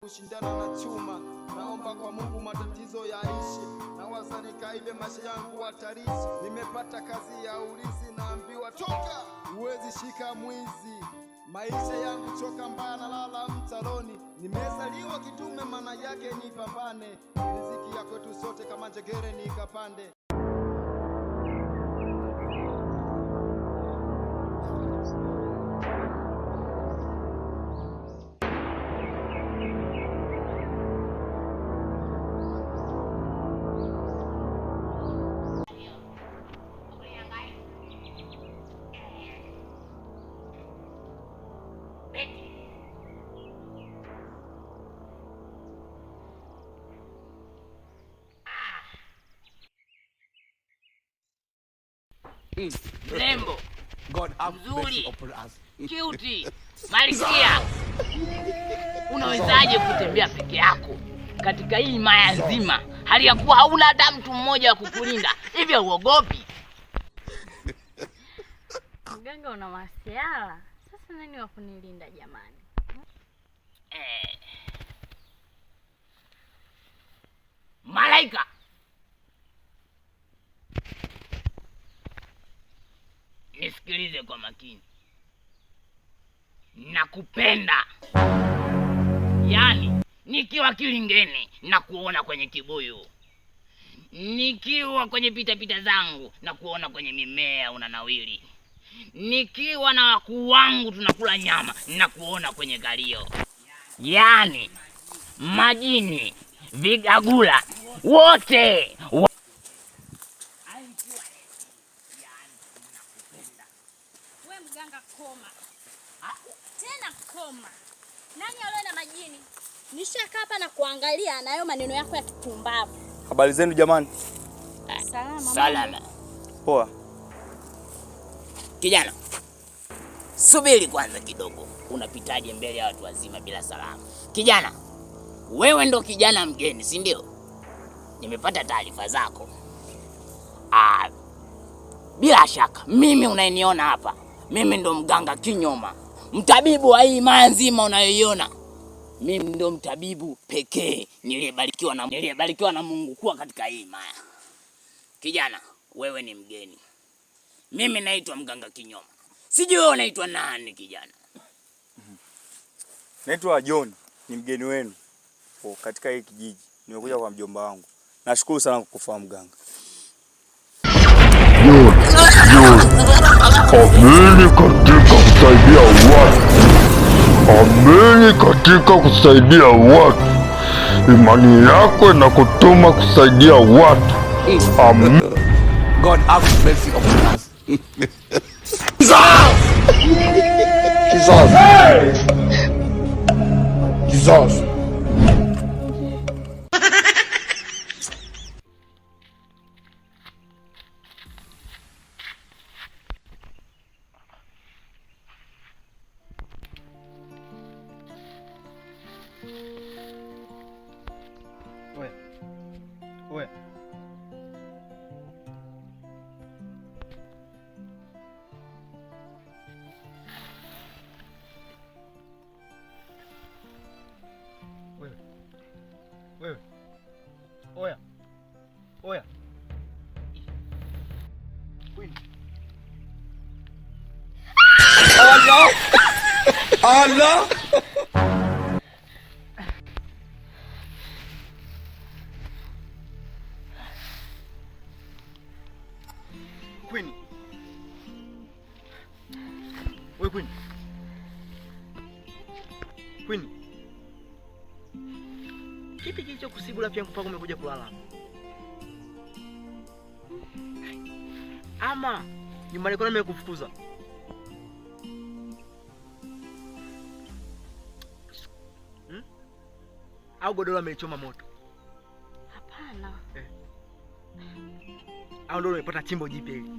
Kushindana na chuma, naomba kwa Mungu matatizo yaishi, na waza nikaibe maisha yangu hatarishi. Nimepata kazi ya ulinzi, naambiwa toka, uwezi shika mwizi. Maisha yangu choka mbaya, nalala mtaloni. Nimezaliwa kitume, maana yake ni pambane. Riziki ya kwetu sote kama njegere nikapande. Rembo, mzuri, cute, malkia. Unawezaje kutembea peke yako katika hii maya nzima hali ya kuwa hauna hata mtu mmoja wa kukulinda? Hivyo uogopi? Mganga una masiala. Sasa nani wa kunilinda jamani? Malaika, nisikilize kwa makini. Nakupenda. Yaani, nikiwa kilingeni na kuona kwenye kibuyu. Nikiwa kwenye pita zangu na kuona kwenye mimea unanawili. Nikiwa na wakuu wangu tunakula nyama na kuona kwenye galio. Yaani, majini, vigagula, wote Mganga koma. Tena koma. Nani alio na majini? Nishakaa hapa na kuangalia na hayo maneno yako ya kipumbavu. Habari zenu jamani? Salama. Salama. Poa. Kijana, subiri kwanza kidogo. Unapitaje mbele ya watu wazima bila salamu? Kijana, wewe ndo kijana mgeni, si ndio? Nimepata taarifa zako. Bila shaka, mimi unayeniona hapa, mimi ndo mganga Kinyoma, mtabibu wa hii maya nzima unayoiona. Mimi ndo mtabibu pekee niliyebarikiwa na Mungu kuwa katika hii maya. Kijana, wewe ni mgeni. Mimi naitwa mganga Kinyoma. Sijui wewe unaitwa nani kijana? Naitwa John, ni mgeni wenu katika hii kijiji. Nimekuja kwa mjomba wangu. Nashukuru sana kukufahamu mganga. Amini katika kusaidia watu. Amini katika kusaidia watu. Imani yako inakutuma kusaidia watu. Amen. God have mercy upon us. Jesus. Oya. Wewe. Oya. Queen. Allah. Queen. Wewe Queen. Queen. Kipi kilicho kusibula pia mpaka umekuja kulala? Ama nyumbani kwako nimekufukuza? Au godoro amelichoma moto? Hapana. Au ndio umepata chimbo jipya hili?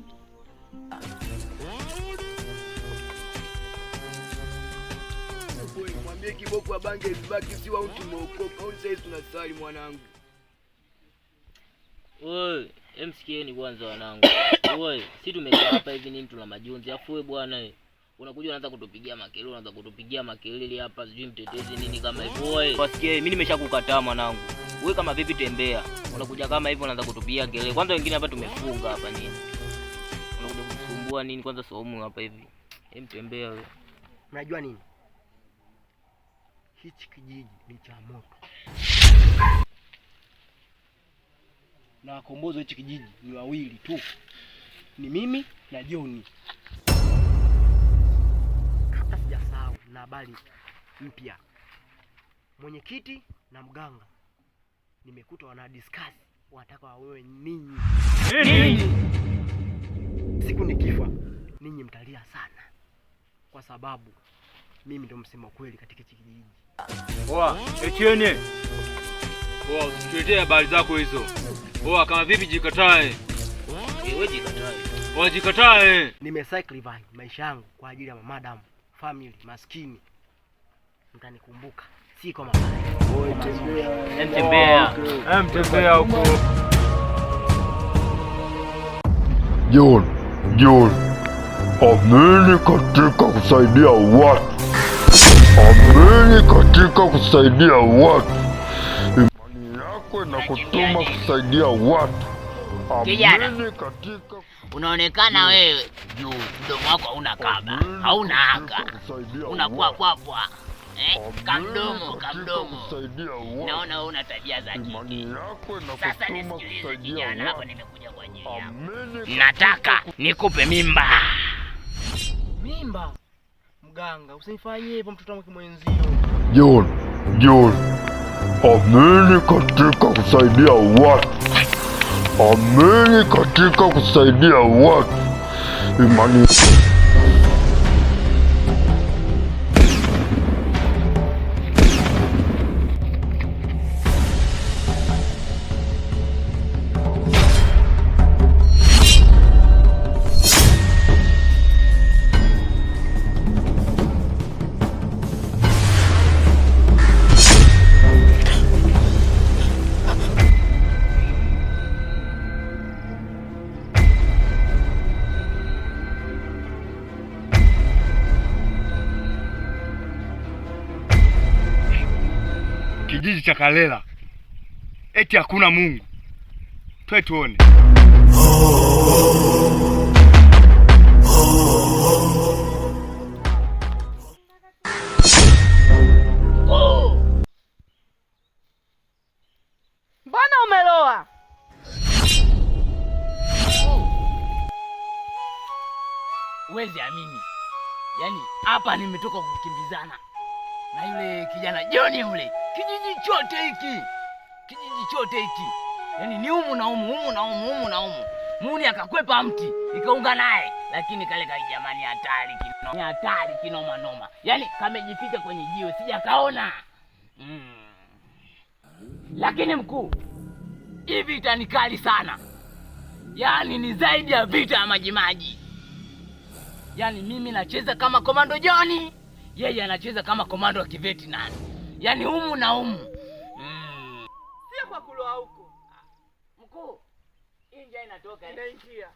Mwambie kiboko wa bange zibaki siwa mtu mwokoka. Sasa tunasali mwanangu. Wewe, msikieni kwanza wanangu. Wewe, si tumekaa hapa hivi nini tuna majonzi. Afu wewe bwana Unakuja unaanza kutupigia makelele hapa sijui mtetezi nini kama hivyo. Wewe wasikie mimi nimeshakukataa mwanangu. Wewe kama vipi tembea. Unakuja kama hivyo unaanza kutupigia kelele. Kwanza wengine hapa tumefunga hapa nini? Unakuja kusumbua nini kwanza saumu hapa hivi. Tembea wewe. Unajua nini? Hichi kijiji ni cha moto. Na wakombozi hichi kijiji ni wawili tu. Ni mimi na John. Hata sijasahau na habari mpya. Mwenyekiti na mganga nimekuta wana discuss wataka wawewe ninyi. Nini? Siku nikifa ninyi mtalia sana. Kwa sababu mimi ndo msema kweli katika kijiji. Oa, etiene. Oa, usituletee habari zako hizo. Oa, kama vipi jikatae. Wewe jikatae. Oa, jikatae. Nimesacrifice maisha yangu kwa ajili ya madam, family, maskini. Mtanikumbuka. Si kama baya. Tembea huko. John, amini katika kusaidia watu. Amini katika kusaidia watu. Imani yako inakutuma kusaidia watu. Amini katika. Unaonekana wewe juu mdomo wako hauna kaba, hauna haka. Unakuwa kwapwa. Kamdomo. Naona wewe una tabia za kike. Sasa nisikilize kijana, hapa nimekuja kwa ajili yako. Nataka nikupe mimba. Mimba? Mganga, usinifanyie hivyo mtoto wangu mwenzio. John, amini katika kusaidia watu. Amini katika kusaidia watu. Imani. Kijiji cha Kalela. Eti hakuna Mungu. Twende tuone. Mbona umeloa? Uwezi amini. Yaani hapa nimetoka kukimbizana na yule kijana John yule. Kijiji chote hiki. Yaani ni humu na humu. Muni akakwepa mti, nikaunga naye. Lakini kale jamani hatari kinoma noma. Yaani kamejificha kwenye jiwe sijakaona. Lakini mkuu, hii vita ni kali sana. Yaani ni zaidi ya vita ya majimaji. Yaani mimi nacheza kama Komando John, yeye anacheza kama komando wa kiveti nani. Yaani humu na humu. Sio kwa kuloa huko. Mkuu, hii njia inatoka. Inaingia.